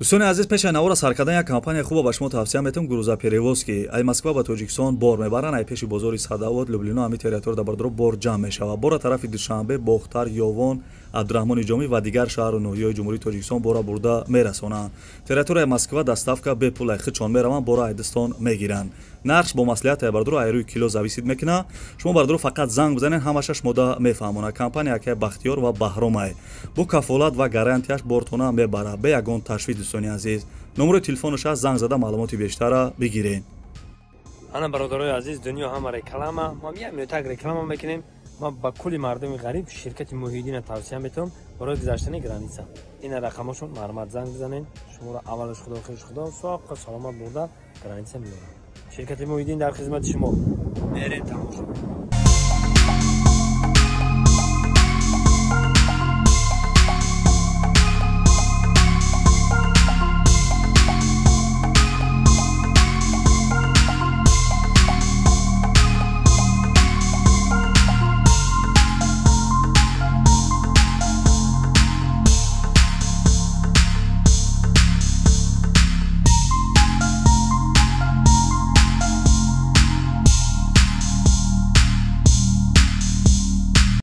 دوستان عزیز پیش نوار سرکردن یک کمپانی خوب با شما توصیه میتونم گروزاپریوسکی ای مسکو با تاجیکستان بار میبرن ای پیش بازار صداوت لوبلینا همی تریتور در بردرو بار جمع میشوه بار طرف دوشنبه باختر یوون عبدالرحمن جامی و دیگر شهر و ناحیه‌های جمهوری تاجیکستان بارا برده میرسونن تریتور مسکو دستافکا به پول خچون میروان بارا ایدستان میگیرن نقش با مصلحت بردرو ایروی کیلو زویسید میکنه شما بردرو فقط زنگ بزنین همشش مده میفهمونه کمپانی که بختیار و بهرام بو کفالت و گارانتیش بورتونا میبره به یگان تشویق دوستانی عزیز نمره تلفنش از زنگ زده معلومات بیشتر بگیرین. انا برادرای عزیز دنیا هم رکلامه ما میام یک رکلام میکنیم ما با کلی مردم غریب شرکت موحدین توصیه میتونم برای گذشتن گرانیسا این رقمشون معلومات زنگ بزنین شما را اولش خدا خوش خدا ساق سلامت برده گرانیسا میارم شرکت موحدین در خدمت شما برین تماشا